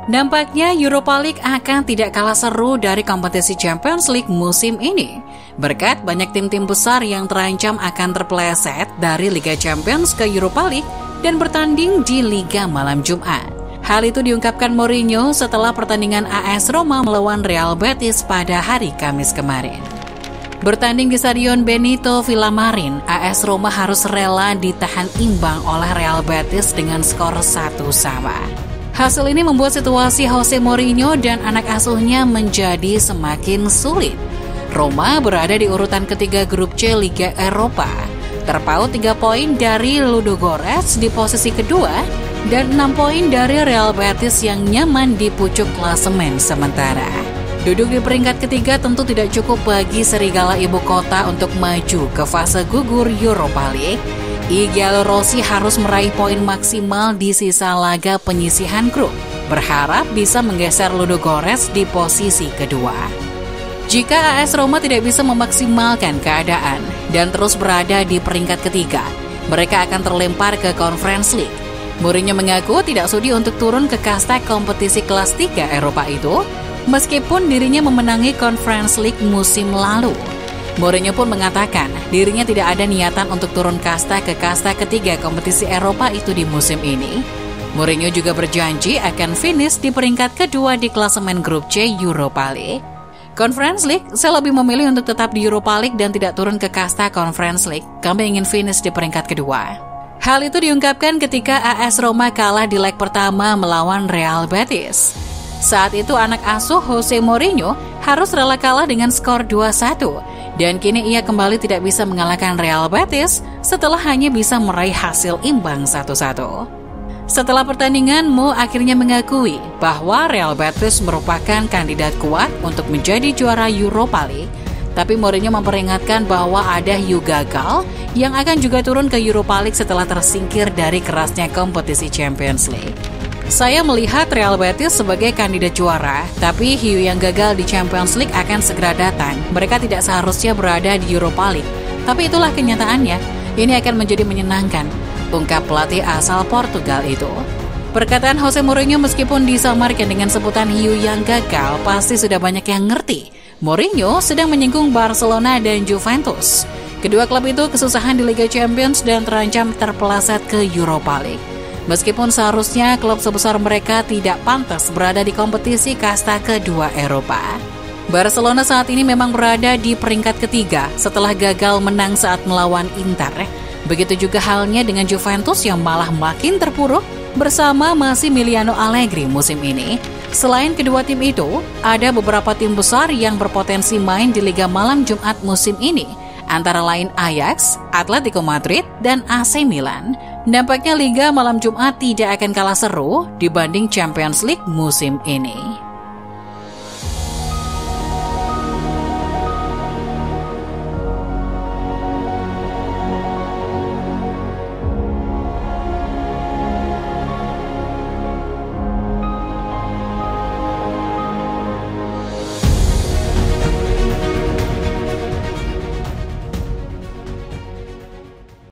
Nampaknya Europa League akan tidak kalah seru dari kompetisi Champions League musim ini, berkat banyak tim-tim besar yang terancam akan terpeleset dari Liga Champions ke Europa League dan bertanding di Liga malam Jumat. Hal itu diungkapkan Mourinho setelah pertandingan AS Roma melawan Real Betis pada hari Kamis kemarin. Bertanding di Stadion Benito Villamarin, AS Roma harus rela ditahan imbang oleh Real Betis dengan skor 1-1. Hasil ini membuat situasi Jose Mourinho dan anak asuhnya menjadi semakin sulit. Roma berada di urutan ketiga grup C Liga Eropa, terpaut 3 poin dari Ludogorets di posisi kedua dan 6 poin dari Real Betis yang nyaman di pucuk klasemen sementara. Duduk di peringkat ketiga tentu tidak cukup bagi serigala ibu kota untuk maju ke fase gugur Europa League. I Giallorossi harus meraih poin maksimal di sisa laga penyisihan grup, berharap bisa menggeser Ludogorets di posisi kedua. Jika AS Roma tidak bisa memaksimalkan keadaan dan terus berada di peringkat ketiga, mereka akan terlempar ke Conference League. Mourinho mengaku tidak sudi untuk turun ke kasta kompetisi kelas 3 Eropa itu, meskipun dirinya memenangi Conference League musim lalu. Mourinho pun mengatakan dirinya tidak ada niatan untuk turun kasta ke kasta ketiga kompetisi Eropa itu di musim ini. Mourinho juga berjanji akan finish di peringkat kedua di klasemen grup C Europa League. Conference League, saya lebih memilih untuk tetap di Europa League dan tidak turun ke kasta Conference League. Kami ingin finish di peringkat kedua. Hal itu diungkapkan ketika AS Roma kalah di leg pertama melawan Real Betis. Saat itu anak asuh Jose Mourinho harus rela kalah dengan skor 2-1. Dan kini ia kembali tidak bisa mengalahkan Real Betis setelah hanya bisa meraih hasil imbang 1-1. Setelah pertandingan, Mo akhirnya mengakui bahwa Real Betis merupakan kandidat kuat untuk menjadi juara Europa League. Tapi Mourinho memperingatkan bahwa ada hiu gagal yang akan juga turun ke Europa League setelah tersingkir dari kerasnya kompetisi Champions League. Saya melihat Real Betis sebagai kandidat juara, tapi hiu yang gagal di Champions League akan segera datang. Mereka tidak seharusnya berada di Europa League, tapi itulah kenyataannya. Ini akan menjadi menyenangkan, ungkap pelatih asal Portugal itu. Perkataan Jose Mourinho meskipun disamarkan dengan sebutan hiu yang gagal, pasti sudah banyak yang ngerti. Mourinho sedang menyinggung Barcelona dan Juventus. Kedua klub itu kesusahan di Liga Champions dan terancam terpeleset ke Europa League. Meskipun seharusnya klub sebesar mereka tidak pantas berada di kompetisi kasta kedua Eropa. Barcelona saat ini memang berada di peringkat ketiga setelah gagal menang saat melawan Inter. Begitu juga halnya dengan Juventus yang malah makin terpuruk bersama Massimiliano Allegri musim ini. Selain kedua tim itu, ada beberapa tim besar yang berpotensi main di Liga malam Jumat musim ini, antara lain Ajax, Atletico Madrid, dan AC Milan. Nampaknya Liga malam Jumat tidak akan kalah seru dibanding Champions League musim ini.